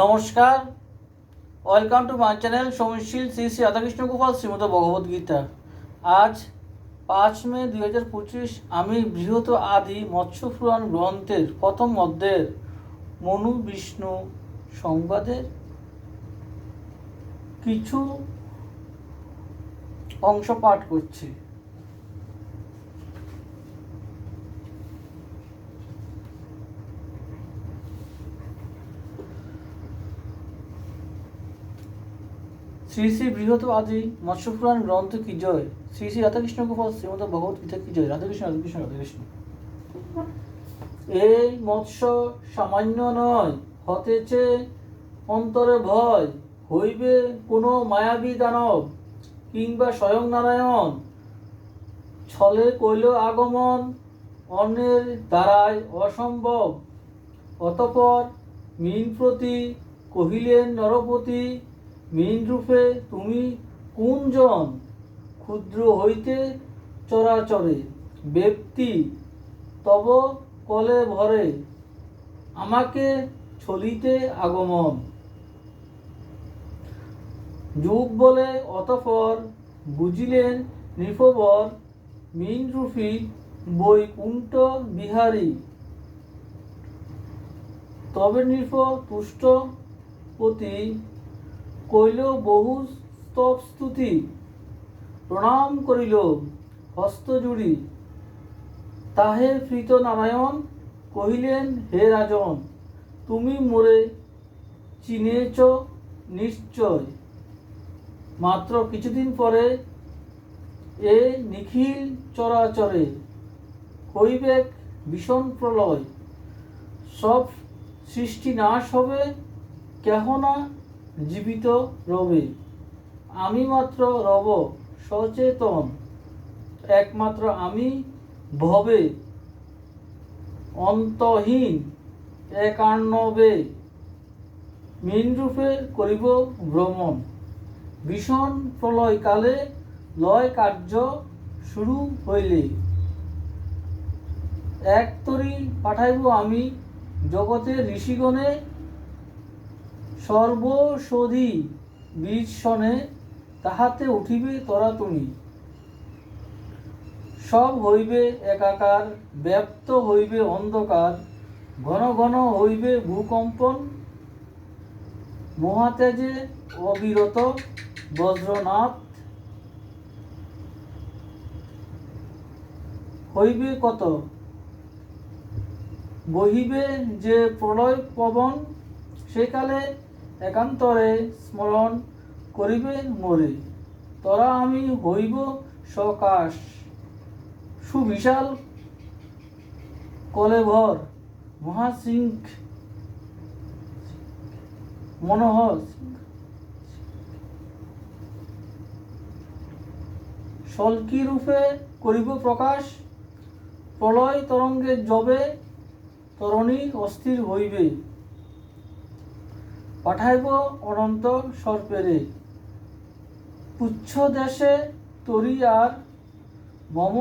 নমস্কার, welcome to my channel Soumisheel Shri Shri Radhakrishna Gopal Shrimad Bhagavad Gita. আজ 5 মে 2025 আমি বৃহৎ আদি মৎস্য পুরাণ গ্রন্থের প্রথম অধ্যায়ের মনু বিষ্ণু সংবাদের কিছু অংশ পাঠ করছি। শ্রী শ্রী বৃহৎ আদি মৎস্য পুরাণ গ্রন্থ কি জয়, শ্রী শ্রী রাধাকৃষ্ণ গোপাল শ্রীমদ ভগবদ্গীতা কি জয়। রাধাকৃষ্ণ রাধাকৃষ্ণ রাধাকৃষ্ণ। এই মৎস্য সামান্য নয়, হতেছে অন্তরে ভয়, হইবে কোনো মায়াবী দানব কিংবা স্বয়ং নারায়ণ, ছলে কইল আগমন অন্যের দ্বারায় অসম্ভব। অতঃপর মীন প্রতি কহিলেন নরপতি, মীন রূপে তুমি কোনজন, ক্ষুদ্র হইতে চরাচরে ব্যক্তি তব কলে ভরে, আমাকে ছলিতে আগমন। যুগ বলে অতঃপর বুঝিলেন নৃপবর, মীনরূপী বৈকুণ্ঠ বিহারী। তবে নৃপ তুষ্ট পতি কইল বহু স্তব স্তুতি, প্রণাম করিল হস্ত জুড়ি। তাহে প্রীত নারায়ণ কহিলেন, হে রাজন, তুমি মোরে চিনেছ নিশ্চয়। মাত্র কিছুদিন পরে এ নিখিল চরাচরে হইবেক ভীষণ প্রলয়, সব সৃষ্টি নাশ হবে, কেহ না জীবিত রবে। আমি মাত্র রব সচেতন, একমাত্র আমি ভবে অন্তহীন একার্ণবে, মীনরূপে করিব ভ্রমণ। ভীষণ প্রলয়কালে লয় কার্য শুরু হইলে, এক তরি পাঠাইব আমি জগতের ঋষিগণে, সর্বসধি বীজ শনে তাহাতে উঠিবে তরা তুমি। সব হইবে একাকার, ব্যপ্ত হইবে অন্ধকার, ঘন ঘন হইবে ভূকম্পন, মহাতেজে অবিরত বজ্রনাথ হইবে কত, বহিবে যে প্রলয় পবন, সেকালে একান্তরে স্মরণ করিবে মোরে, তরা আমি হইব সকাশ। সুবিশাল কলেভর মহাসিংহ মনোহর সলকি রূপে করিব প্রকাশ, প্রলয় তরঙ্গে যবে তরণী অস্থির হইবে, পাঠাইব অনন্ত সর্পেরে, পুচ্ছ দেশে তরি আর মম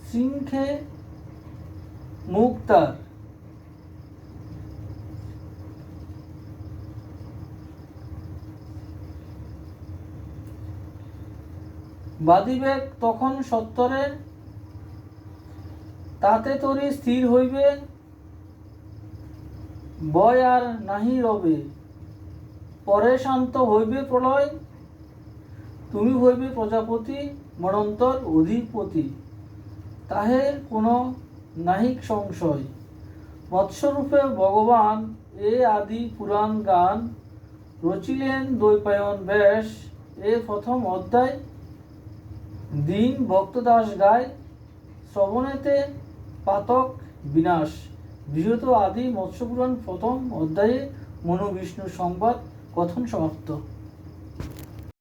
সিংহে মুক্তার। বাদিবেক তখন সত্তরে, তাতে তরি স্থির হইবে, ভয় আর নাহি রবে। পরে শান্ত হইবে প্রলয়, তুমি হইবে প্রজাপতি মনন্তর অধিপতি, তাহে কোনো নাহিক সংশয়। মৎস্যরূপে ভগবান এ আদি পুরাণ গান, রচিলেন দ্বৈপায়ন ব্যাস। এ প্রথম অধ্যায় দীন ভক্তদাস গায়, শ্রবণেতে পাতক বিনাশ। বৃহৎ আদি মৎস্য পুরাণ প্রথম অধ্যায়ে মনু বিষ্ণু সংবাদ কথন সমাপ্ত।